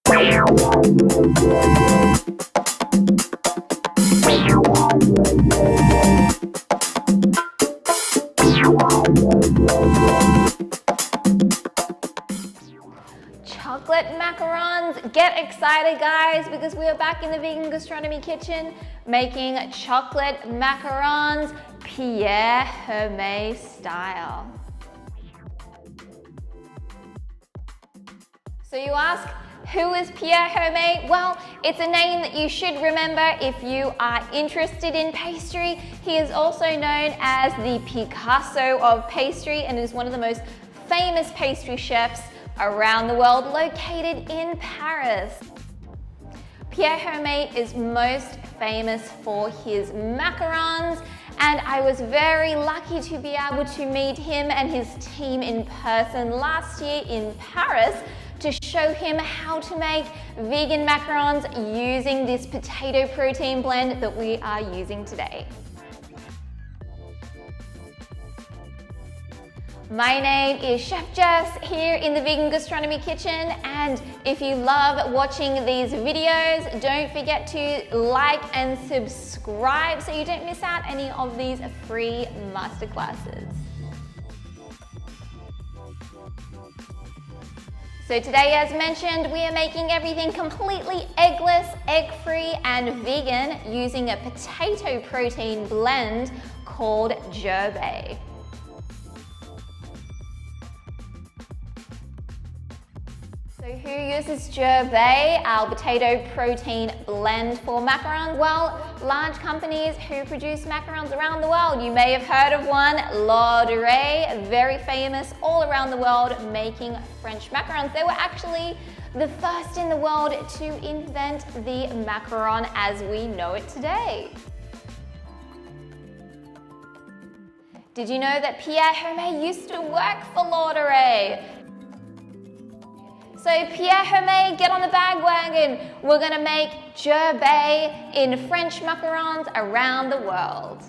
Chocolate macarons. Get excited, guys, because we are back in the vegan gastronomy kitchen making chocolate macarons Pierre Hermé style. So you ask, who is Pierre Hermé? Well, it's a name that you should remember if you are interested in pastry. He is also known as the Picasso of pastry and is one of the most famous pastry chefs around the world, located in Paris. Pierre Hermé is most famous for his macarons, and I was very lucky to be able to meet him and his team in person last year in Paris to show him how to make vegan macarons using this potato protein blend that we are using today. My name is Chef Jess here in the Vegan Gastronomy Kitchen, and if you love watching these videos, don't forget to like and subscribe so you don't miss out any of these free masterclasses. So today, as mentioned, we are making everything completely eggless, egg-free, and vegan using a potato protein blend called Gervais. So who uses Gervais, our potato protein blend for macarons? Well, large companies who produce macarons around the world. You may have heard of one, Lauderay, very famous all around the world making French macarons. They were actually the first in the world to invent the macaron as we know it today. Did you know that Pierre Hermé used to work for Lauderay? So Pierre Hermé, get on the bandwagon. We're gonna make Gervais in French macarons around the world.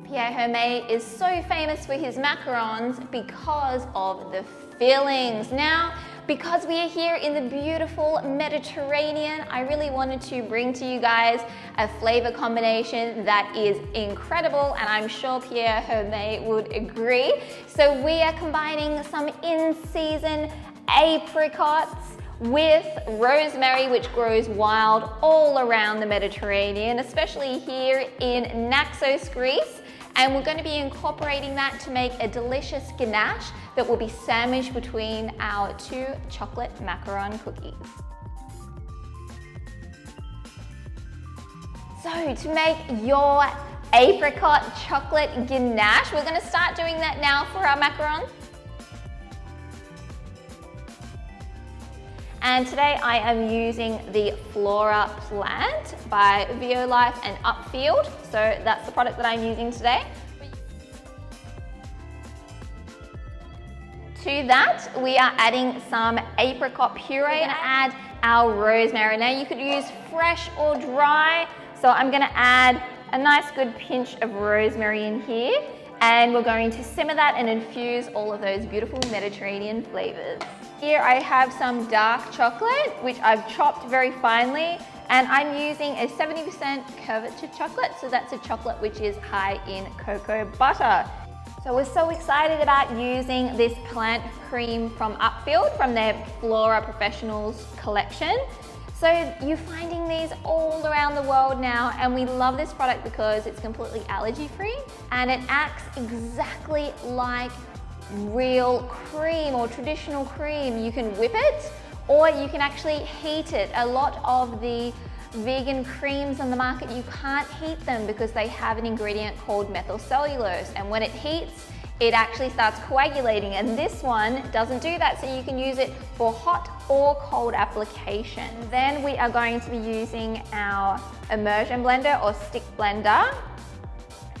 Pierre Hermé is so famous for his macarons because of the fillings. Now, because we are here in the beautiful Mediterranean, I really wanted to bring to you guys a flavor combination that is incredible, and I'm sure Pierre Hermé would agree. So we are combining some in-season apricots with rosemary, which grows wild all around the Mediterranean, especially here in Naxos, Greece. And we're going to be incorporating that to make a delicious ganache that will be sandwiched between our two chocolate macaron cookies. So to make your apricot chocolate ganache, we're going to start doing that now for our macarons. And today I am using the Flora plant by Violife and Upfield. So that's the product that I'm using today. To that, we are adding some apricot puree and add our rosemary. Now you could use fresh or dry. So I'm gonna add a nice good pinch of rosemary in here, and we're going to simmer that and infuse all of those beautiful Mediterranean flavors. Here I have some dark chocolate, which I've chopped very finely, and I'm using a 70% couverture chocolate, so that's a chocolate which is high in cocoa butter. So we're so excited about using this plant cream from Upfield, from their Flora Professionals collection. So you're finding these all around the world now, and we love this product because it's completely allergy-free, and it acts exactly like real cream or traditional cream. You can whip it, or you can actually heat it. A lot of the vegan creams on the market, you can't heat them because they have an ingredient called methylcellulose, and when it heats, it actually starts coagulating, and this one doesn't do that, so you can use it for hot or cold application. Then we are going to be using our immersion blender or stick blender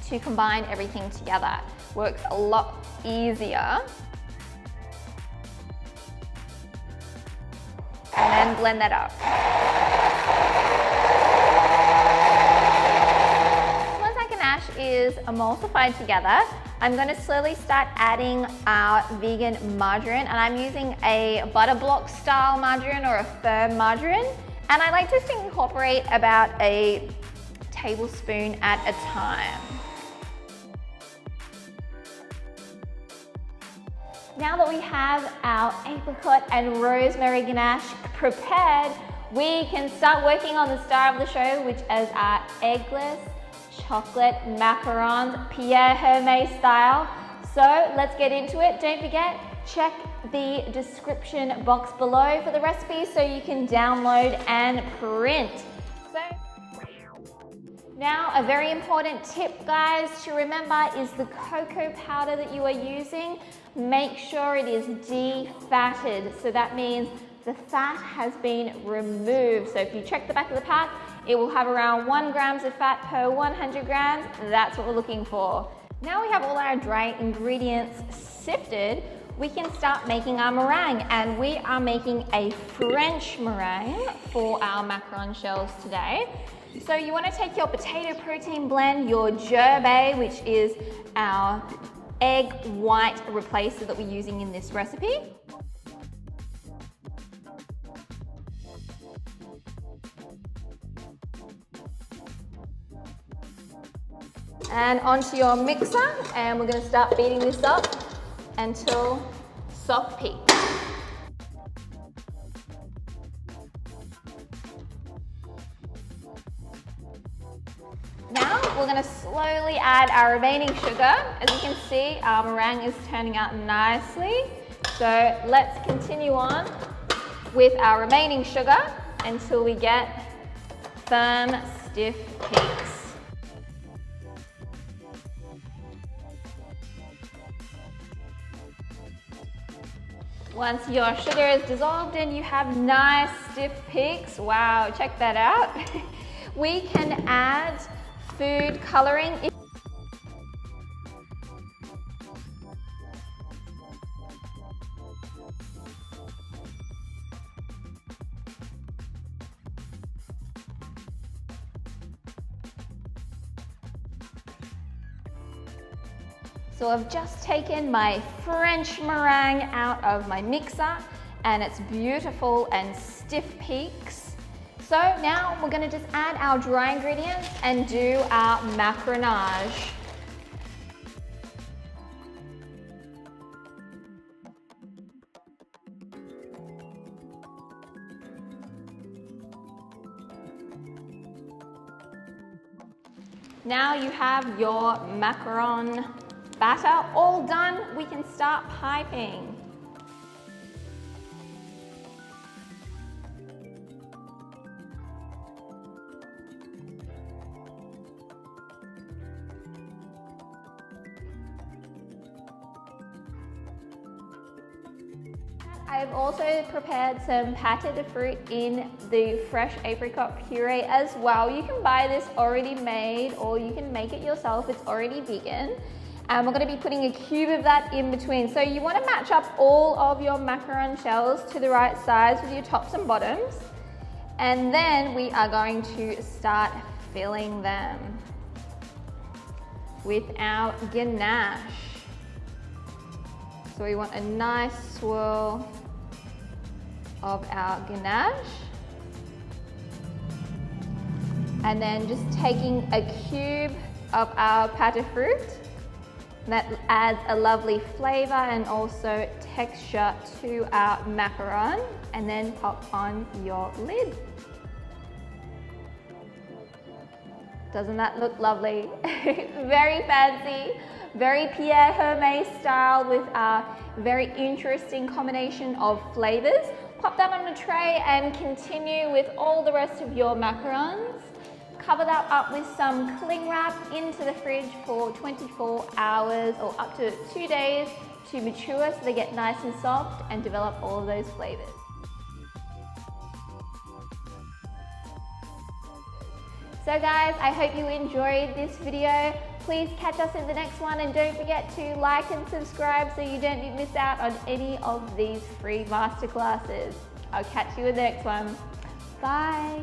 to combine everything together. Works a lot easier. And then blend that up. Once our ganache is emulsified together, I'm going to slowly start adding our vegan margarine, and I'm using a butter block style margarine or a firm margarine. And I like to incorporate about a tablespoon at a time. Now that we have our apricot and rosemary ganache prepared, we can start working on the star of the show, which is our eggless chocolate macarons, Pierre Hermé style. So let's get into it. Don't forget, check the description box below for the recipe so you can download and print. Now, a very important tip, guys, to remember is the cocoa powder that you are using. Make sure it is defatted. So that means the fat has been removed. So if you check the back of the pack, it will have around 1 gram of fat per 100 grams. That's what we're looking for. Now we have all our dry ingredients sifted, we can start making our meringue, and we are making a French meringue for our macaron shells today. So you want to take your potato protein blend, your gerbe, which is our egg white replacer that we're using in this recipe. And onto your mixer, and we're going to start beating this up until soft peaks. Now we're going to slowly add our remaining sugar. As you can see, our meringue is turning out nicely. So let's continue on with our remaining sugar until we get firm, stiff peaks. Once your sugar is dissolved and you have nice stiff peaks, wow, check that out. We can add food coloring. So I've just taken my French meringue out of my mixer, and it's beautiful and stiff peaks. So now we're going to just add our dry ingredients and do our macaronage. Now you have your macaron batter all done, we can start piping. I've also prepared some pâte de fruit in the fresh apricot puree as well. You can buy this already made, or you can make it yourself, it's already vegan. And we're going to be putting a cube of that in between. So you want to match up all of your macaron shells to the right size with your tops and bottoms. And then we are going to start filling them with our ganache. So we want a nice swirl of our ganache. And then just taking a cube of our pâte de fruit. That adds a lovely flavor and also texture to our macaron, and then pop on your lid. Doesn't that look lovely? Very fancy, very Pierre Hermé style with a very interesting combination of flavors. Pop that on a tray and continue with all the rest of your macarons. Cover that up with some cling wrap into the fridge for 24 hours or up to 2 days to mature so they get nice and soft and develop all of those flavors. So guys, I hope you enjoyed this video. Please catch us in the next one, and don't forget to like and subscribe so you don't miss out on any of these free masterclasses. I'll catch you in the next one. Bye.